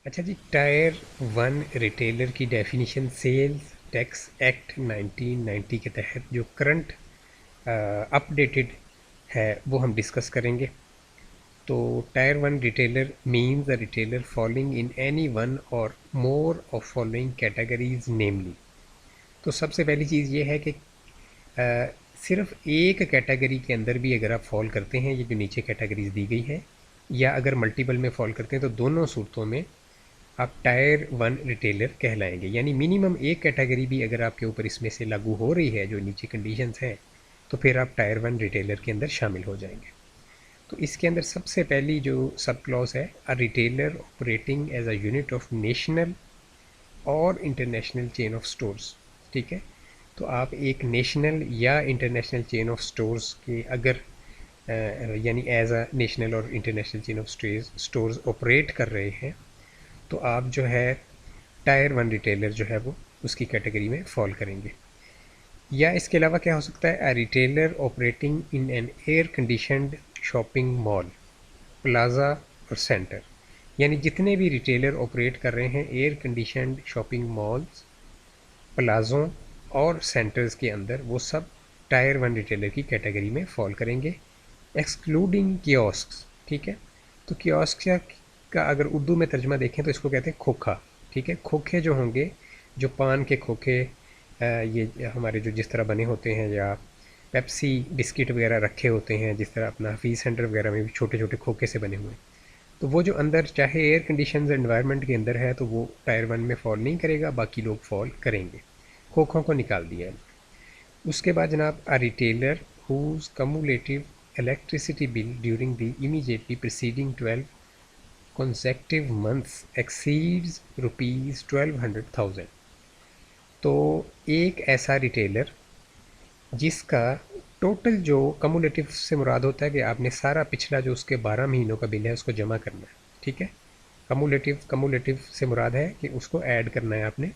अच्छा जी, tier one retailer की definition sales tax act 1990 के तहत जो करंट अपडेटेड है वो हम डिस्कस करेंगे। तो tier one retailer means the retailer following in any one और मोर ऑफ फॉलोइंग कैटेगरीज नेमली। तो सबसे पहली चीज़ ये है कि सिर्फ एक कैटेगरी के अंदर भी अगर आप फॉल करते हैं, ये जो नीचे कैटेगरीज दी गई है, या अगर मल्टीपल में फॉल करते हैं तो दोनों सूरतों में आप टायर वन रिटेलर कहलाएंगे। यानी मिनिमम एक कैटेगरी भी अगर आपके ऊपर इसमें से लागू हो रही है जो नीचे कंडीशंस हैं, तो फिर आप टायर वन रिटेलर के अंदर शामिल हो जाएंगे। तो इसके अंदर सबसे पहली जो सब क्लॉज है, a retailer operating as a unit of national और इंटरनेशनल चेन ऑफ स्टोर्स। ठीक है, तो आप एक नेशनल या इंटरनेशनल चेन ऑफ स्टोर्स के अगर यानी एज अ नेशनल और international chain of stores operate कर रहे हैं, तो आप जो है टायर वन रिटेलर जो है वो उसकी कैटेगरी में फॉल करेंगे। या इसके अलावा क्या हो सकता है, a retailer operating in an air conditioned shopping mall, plaza और सेंटर। यानी जितने भी रिटेलर ऑपरेट कर रहे हैं एयर कंडीशनड शॉपिंग मॉल्स, प्लाज़ों और सेंटर्स के अंदर, वो सब टायर वन रिटेलर की कैटेगरी में फॉल करेंगे, एक्सक्लूडिंग कियोस्क। ठीक है, तो कियोस्क का अगर उर्दू में तर्जमा देखें तो इसको कहते हैं खोखा। ठीक है, खोखे जो होंगे, जो पान के खोखे, ये हमारे जो जिस तरह बने होते हैं, या पेप्सी बिस्किट वगैरह रखे होते हैं, जिस तरह अपना हफीज़ सेंटर वगैरह में भी छोटे छोटे खोखे से बने हुए, तो वो जो अंदर चाहे एयर कंडीशन एनवायरनमेंट के अंदर है तो वो टायर वन में फॉल नहीं करेगा, बाकी लोग फॉल करेंगे। खोखों को निकाल दिया है। उसके बाद जनाब, a retailer whose cumulative electricity bill during the immediately preceding 12 consecutive months exceeds rupees 1200,000। तो एक ऐसा रिटेलर जिसका टोटल जो कमुलेटिव से मुराद होता है कि आपने सारा पिछला जो उसके 12 महीनों का बिल है उसको जमा करना है। ठीक है, कमुलेटिव कमुलेटिव से मुराद है कि उसको ऐड करना है आपने।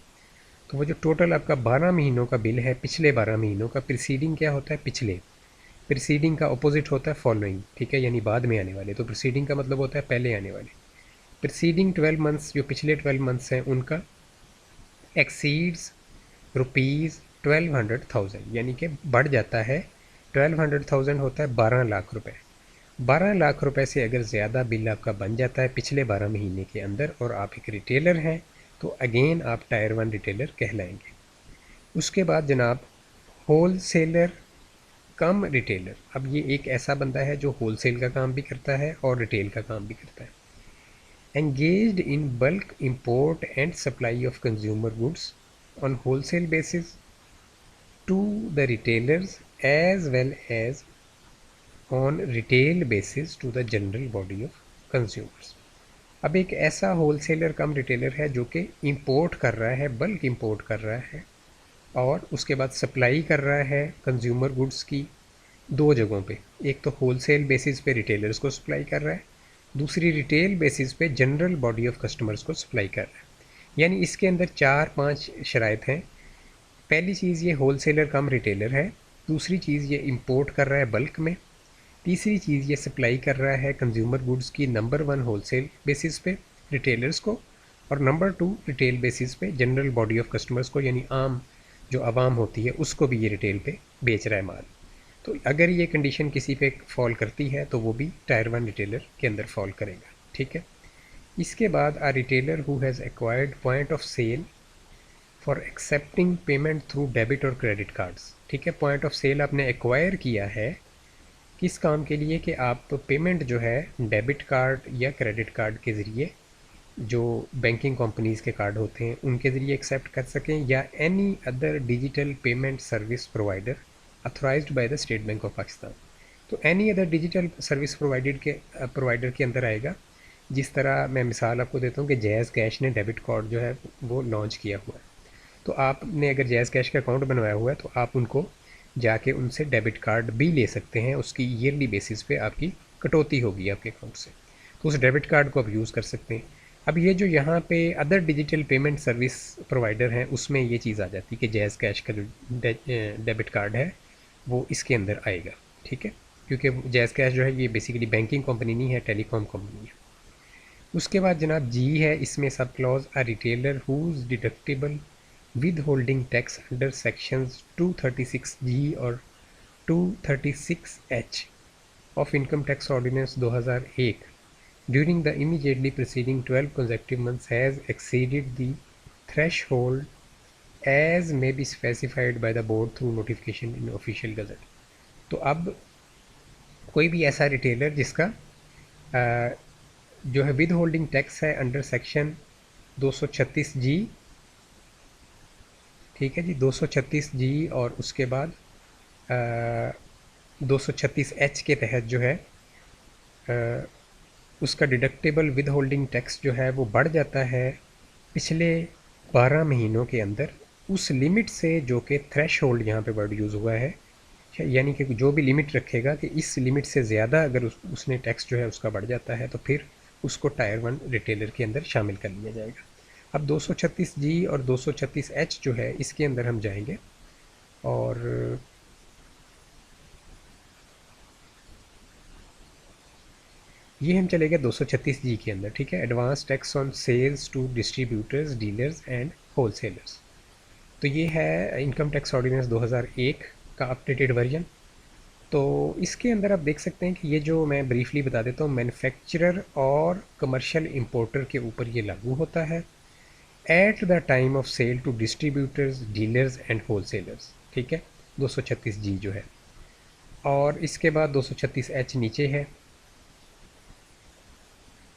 तो वो जो टोटल आपका 12 महीनों का बिल है, पिछले 12 महीनों का, प्रीसीडिंग क्या होता है, पिछले। प्रीसीडिंग का अपोजिट होता है फॉलोइंग। ठीक है, यानी बाद में आने वाले। तो प्रीसीडिंग का मतलब होता है पहले आने वाले। प्रीसीडिंग 12 मंथ्स, जो पिछले 12 मंथ्स हैं उनका, एक्सीड्स रुपीज़ 1200,000, यानी कि बढ़ जाता है। 1200,000 होता है 12 लाख रुपए। 12 लाख रुपए से अगर ज़्यादा बिल आपका बन जाता है पिछले 12 महीने के अंदर और आप एक रिटेलर हैं, तो अगेन आप टायर वन रिटेलर कहलाएंगे। उसके बाद जनाब, होल सेलर कम रिटेलर। अब ये एक ऐसा बंदा है जो होल सेल का काम भी करता है और रिटेल का काम भी करता है। Engaged in bulk import and supply of consumer goods on wholesale basis to the retailers as well as on retail basis to the general body of consumers. अब एक ऐसा होल सेलर कम retailer है जो कि import कर रहा है, bulk import कर रहा है, और उसके बाद सप्लाई कर रहा है कंज्यूमर गुड्स की दो जगहों पे। एक तो होल सेल बेसिस पे रिटेलर्स को सप्लाई कर रहा है, दूसरी रिटेल बेसिस पे जनरल बॉडी ऑफ कस्टमर्स को सप्लाई कर रहा है। यानी इसके अंदर 4-5 शराइत हैं। पहली चीज़, ये होल सेलर कम रिटेलर है। दूसरी चीज़, ये इंपोर्ट कर रहा है बल्क में। तीसरी चीज़, ये सप्लाई कर रहा है कंज्यूमर गुड्स की नंबर 1 होलसेल बेसिस पे रिटेलर्स को, और नंबर 2 रिटेल बेसिस पे जनरल बॉडी ऑफ कस्टमर्स को, यानी आम जो आवाम होती है उसको भी ये रिटेल पे बेच रहा है माल। तो अगर ये कंडीशन किसी पे फॉल करती है तो वो भी टायर वन रिटेलर के अंदर फॉल करेगा। ठीक है, इसके बाद a retailer who has acquired point of sale for accepting payment through debit और क्रेडिट कार्ड्स। ठीक है, पॉइंट ऑफ सेल आपने एक्वायर किया है किस काम के लिए, कि आप पेमेंट जो है डेबिट कार्ड या क्रेडिट कार्ड के ज़रिए, जो बैंकिंग कंपनीज़ के कार्ड होते हैं उनके ज़रिए एक्सेप्ट कर सकें, या any other digital payment service provider authorised by the State Bank of Pakistan. तो any other digital service provider के अंदर आएगा। जिस तरह मैं मिसाल आपको देता हूँ कि जैज़ कैश ने डेबिट कार्ड जो है वो लॉन्च किया हुआ है, तो आपने अगर जैज़ कैश का अकाउंट बनवाया हुआ है तो आप उनको जाके उनसे डेबिट कार्ड भी ले सकते हैं। उसकी ईयरली बेसिस पे आपकी कटौती होगी आपके अकाउंट से, तो उस डेबिट कार्ड को आप यूज़ कर सकते हैं। अब ये जो यहाँ पे other digital payment service provider हैं उसमें ये चीज़ आ जाती है कि जैज़ कैश का जो डेबिट कार्ड है वो इसके अंदर आएगा। ठीक है, क्योंकि जैज़ कैश जो है ये बेसिकली बैंकिंग कंपनी नहीं है, टेलीकॉम कंपनी है। उसके बाद जनाब जी है, इसमें sub clause a retailer whose deductible withholding tax under sections 236G और 236H of Income Tax Ordinance 2001 during the immediately preceding 12 consecutive months has exceeded the threshold as may be specified by the board through notification in official gazette. तो अब कोई भी ऐसा retailer जिसका जो है with holding tax है under section 236G, ठीक है जी, 236G और उसके बाद 236H के तहत जो है उसका डिडक्टेबल विद होल्डिंग टैक्स जो है वो बढ़ जाता है पिछले 12 महीनों के अंदर उस लिमिट से जो कि थ्रेश होल्ड यहाँ पर वर्ड यूज़ हुआ है, यानी कि जो भी लिमिट रखेगा कि इस लिमिट से ज़्यादा अगर उसने टैक्स जो है उसका बढ़ जाता है तो फिर उसको टायर 1 रिटेलर के अंदर शामिल कर लिया जाएगा। अब 236G और 236H जो है इसके अंदर हम जाएंगे और ये हम चले गए 236G के अंदर, ठीक है, advance tax on sales to distributors, dealers and wholesalers. तो ये है इनकम टैक्स ऑर्डिनेंस 2001 का अपडेटेड वर्जन। तो इसके अंदर आप देख सकते हैं कि ये जो मैं ब्रीफली बता देता हूँ, मैन्युफैक्चरर और कमर्शियल इंपोर्टर के ऊपर ये लागू होता है at the time of sale to distributors, dealers and wholesalers, ठीक है, 236G जो है। और इसके बाद 236H नीचे है।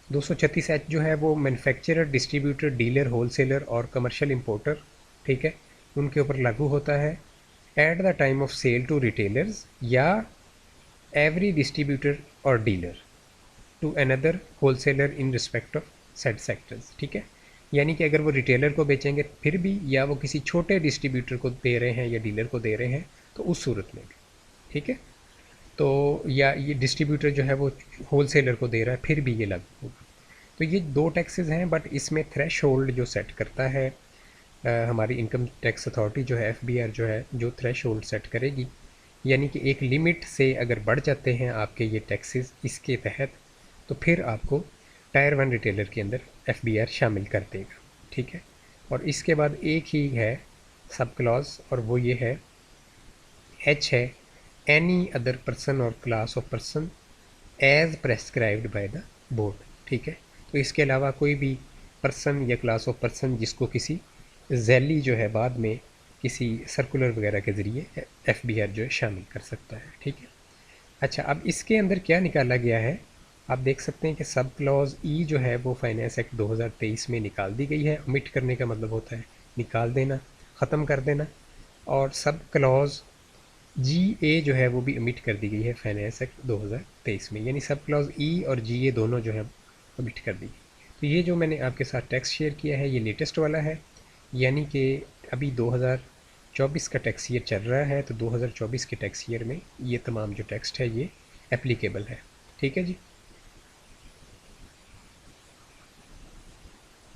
236H जो है वो मैन्युफैक्चरर, डिस्ट्रीब्यूटर, डीलर, होलसेलर और कमर्शियल इंपोर्टर, ठीक है, उनके ऊपर लागू होता है at the time of sale to retailers या एवरी डिस्ट्रीब्यूटर और dealer to another wholesaler in respect of set sectors, ठीक है। यानी कि अगर वो रिटेलर को बेचेंगे फिर भी, या वो किसी छोटे डिस्ट्रीब्यूटर को दे रहे हैं या डीलर को दे रहे हैं तो उस सूरत में भी, ठीक है। तो या ये डिस्ट्रीब्यूटर जो है वो होलसेलर को दे रहा है फिर भी ये लागू होगा। तो ये दो टैक्सेस हैं, बट इसमें थ्रेश होल्ड जो सेट करता है हमारी इनकम टैक्स अथॉरिटी जो है, FBR जो है, जो थ्रेश होल्ड सेट करेगी, यानी कि एक लिमिट से अगर बढ़ जाते हैं आपके ये टैक्सेस इसके तहत तो फिर आपको टायर 1 रिटेलर के अंदर FBR शामिल कर देगा, ठीक है। और इसके बाद एक ही है सब क्लॉज और वो ये है H है, एनी अदर पर्सन और class of person as prescribed by the board, ठीक है। तो इसके अलावा कोई भी पर्सन या क्लास ऑफ पर्सन जिसको किसी जैली जो है बाद में किसी सर्कुलर वगैरह के ज़रिए FBR जो है शामिल कर सकता है, ठीक है। अच्छा, अब इसके अंदर क्या निकाला गया है, आप देख सकते हैं कि सब क्लॉज E जो है वो फाइनेंस एक्ट 2023 में निकाल दी गई है। ओमिट करने का मतलब होता है निकाल देना, ख़त्म कर देना, और सब क्लॉज GA जो है वो भी ओमिट कर दी गई है फाइनेंस एक्ट 2023 में, यानी सब क्लॉज E और GA दोनों जो है ओमिट कर दी गई। तो ये जो मैंने आपके साथ टैक्स शेयर किया है ये लेटेस्ट वाला है, यानी कि अभी 2024 का टैक्स ईयर चल रहा है, तो 2024 के टैक्स ईयर में ये तमाम जो टेक्स्ट है ये एप्लीकेबल है, ठीक है जी।